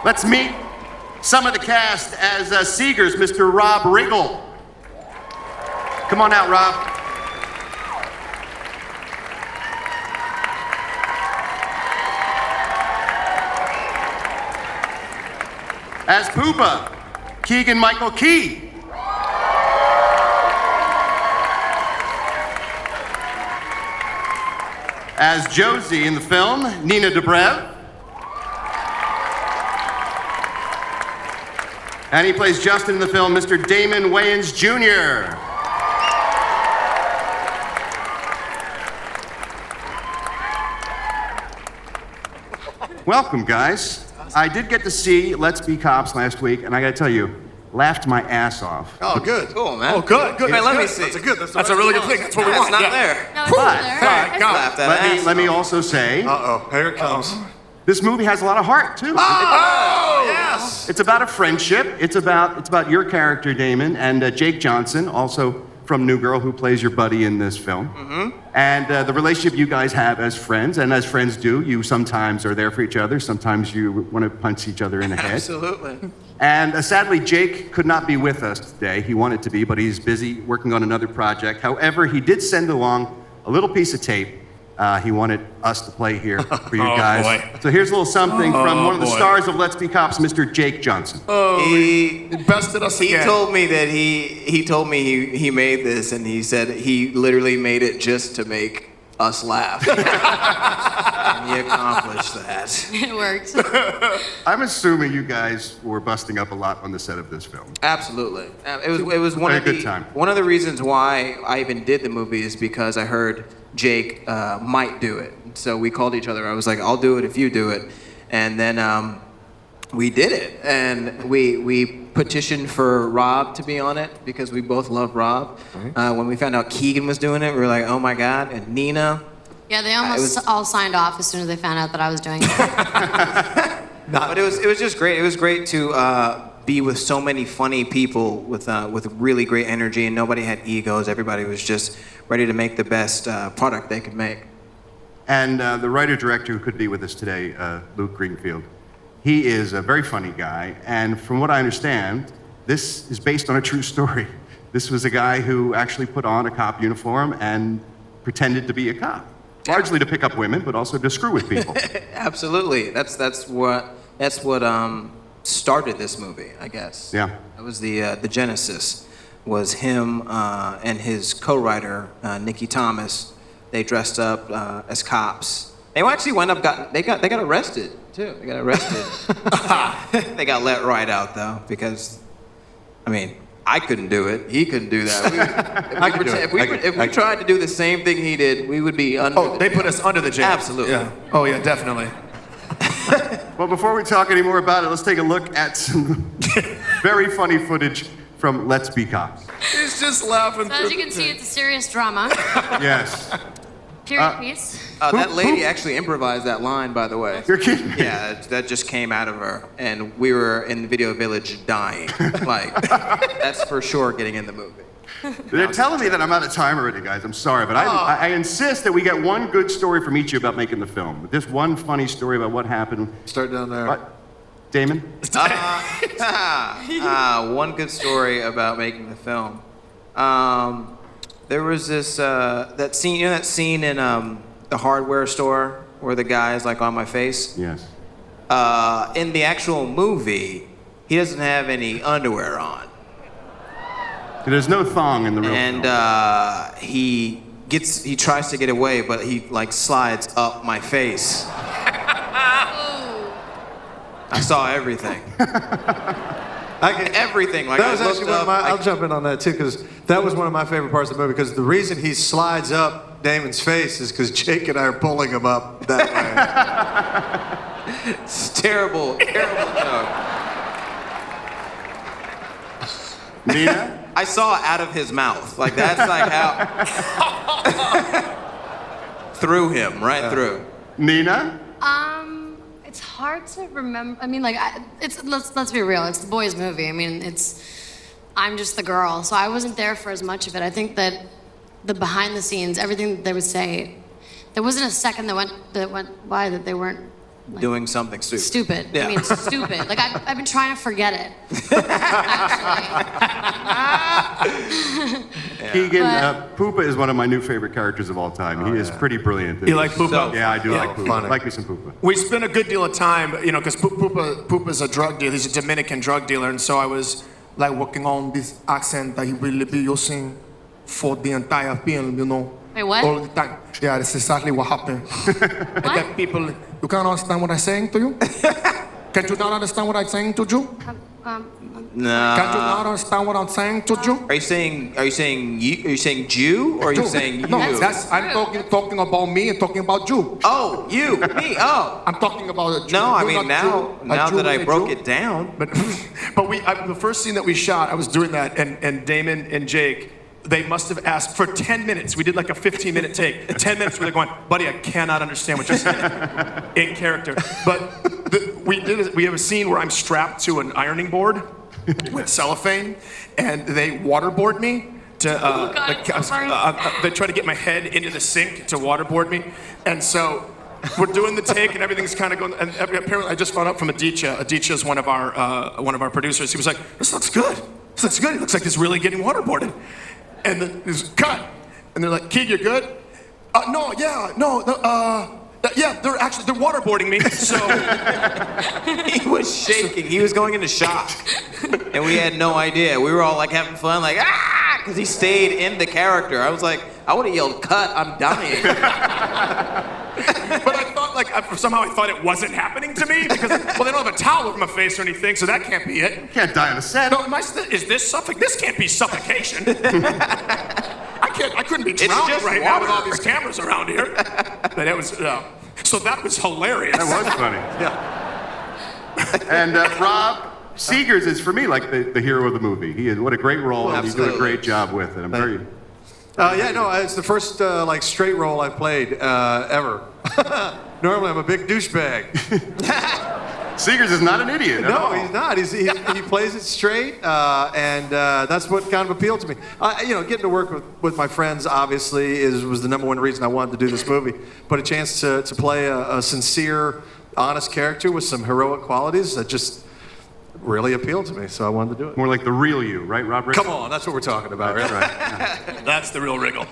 Let's meet some of the cast as Seegers, Mr. Rob Riggle. Come on out, Rob. As Poopa, Keegan-Michael Key. As Josie in the film, Nina Dobrev. And he plays Justin in the film, Mr. Damon Wayans Jr. Welcome, guys. I did get to see Let's Be Cops last week, and I gotta tell you, laughed my ass off. Oh, good. Cool, man. Oh, good. Hey, let me see. That's a really good thing. That's what we want. It's not there. No, it's not there. Let me also say, Here it comes. this movie has a lot of heart too. Oh, yes. It's about a friendship. It's about your character, Damon, and Jake Johnson, also from New Girl, who plays your buddy in this film. Mm-hmm. And the relationship you guys have as friends, and as friends do, you sometimes are there for each other, sometimes you want to punch each other in the head. Absolutely. And sadly, Jake could not be with us today. He wanted to be, but he's busy working on another project. However, he did send along a little piece of tape he wanted us to play here for you guys. Boy. So here's a little something from one of the stars of Let's Be Cops, Mr. Jake Johnson. He bested us again. He told me that he made this, and he said he literally made it just to make us laugh. And he accomplished that. It worked. I'm assuming you guys were busting up a lot on the set of this film. Absolutely. It was one of good time. One of the reasons why I even did the movie is because I heard Jake might do it. So we called each other. I was like, I'll do it if you do it. And then we did it. And we petitioned for Rob to be on it because we both love Rob. When we found out Keegan was doing it, we were like, oh my God. And Nina. Yeah, they almost all signed off as soon as they found out that I was doing it. But it was just great. It was great to be with so many funny people with really great energy, and nobody had egos. Everybody was just ready to make the best product they could make. And the writer-director who could be with us today, Luke Greenfield, he is a very funny guy, and from what I understand, this is based on a true story. This was a guy who actually put on a cop uniform and pretended to be a cop, largely to pick up women, but also to screw with people. Absolutely. That's what started this movie, I guess. Yeah. That was the genesis. Was him and his co-writer Nikki Thomas. They dressed up as cops. They actually they got arrested too. They got arrested. They got let right out though because, I mean, I couldn't do it. He couldn't do that. If we tried to do the same thing he did, we would be under. Oh, they put us under the jail. Absolutely. Yeah. Oh yeah, definitely. Well, before we talk any more about it, let's take a look at some very funny footage from Let's Be Cops. He's just laughing. So as you can see, it's a serious drama. Yes. Period piece. That lady actually improvised that line, by the way. You're kidding me. Yeah, that just came out of her, and we were in the video village dying. Like, that's for sure getting in the movie. They're telling me that I'm out of time already, guys. I'm sorry, but I insist that we get one good story from each of you about making the film. Just one funny story about what happened. Start down there. What? Damon? One good story about making the film. There was this that scene. You know that scene in the hardware store where the guy is like on my face? Yes. In the actual movie, he doesn't have any underwear on. There's no thong in the real film. And he tries to get away, but he like slides up my face. I saw everything. Everything. Like that was actually one of my. I'll jump in on that too, because that was one of my favorite parts of the movie. Because the reason he slides up Damon's face is because Jake and I are pulling him up that way. It's terrible joke. Nina? I saw out of his mouth. Like that's like how through him, right through. Nina? It's hard to remember. I mean, like, let's be real. It's the boys' movie. I mean, I'm just the girl, so I wasn't there for as much of it. I think that the behind the scenes, everything that they would say, there wasn't a second that went by that they weren't Doing something stupid. Stupid. Yeah. I mean, stupid. Like I've been trying to forget it. Actually. Keegan, But- Poopa is one of my new favorite characters of all time. He is pretty brilliant. You like Poopa? Yeah, I do like Poopa. funny. Like me some Poopa. We spent a good deal of time, you know, because Poopa's a drug dealer. He's a Dominican drug dealer, and so I was like working on this accent that he will be using for the entire film, you know. Wait, what? All the time. Yeah, that's exactly what happened. And then people, you can't understand what I'm saying to you? Can you not understand what I'm saying to you? No. Can you not understand what I'm saying to you? Are you saying you? Are you saying Jew or are you saying you? No, I'm talking about me and talking about you. Oh, you, me. Oh. I'm talking about a Jew. No, I You're mean not Jew. A now Jew that I is a broke Jew. it down. But the first scene that we shot, I was doing that, and Damon and Jake, they must have asked for 10 minutes. We did like a 15-minute take. 10 minutes where they're going, buddy, I cannot understand what you're saying in character. But we have a scene where I'm strapped to an ironing board with cellophane, and they waterboard me. They try to get my head into the sink to waterboard me, and so we're doing the take and everything's kind of going. And apparently, I just found out from Aditya. Aditya is one of our producers. He was like, "This looks good. This looks good. It looks like it's really getting waterboarded." And then there's cut, and they're like, "Kid, you're good?" Yeah, they're waterboarding me. So He was shaking. He was going into shock, and we had no idea. We were all like having fun, like because he stayed in the character. I was like, I would have yelled, "Cut! I'm dying." But I thought, somehow I thought it wasn't happening to me because, well, they don't have a towel over my face or anything, so that can't be it. You can't die on a set. No, is this suffocation? This can't be suffocation. I couldn't be drowning just right now with water. all these cameras around here. But it was, so that was hilarious. That was funny. And Rob Seegers is, for me, like the hero of the movie. He is, what a great role, and he's doing a Absolutely. great job with it. I'm very... It's the first like straight role I've played ever. Normally I'm a big douchebag. Seegers is not an idiot at all. No, he's not. He plays it straight, and that's what kind of appealed to me. Getting to work with my friends obviously was the number one reason I wanted to do this movie. But a chance to play a sincere, honest character with some heroic qualities that just really appealed to me. So I wanted to do it. More like the real you, right, Robert? Come on, that's what we're talking about, right? That's right. That's the real wriggle.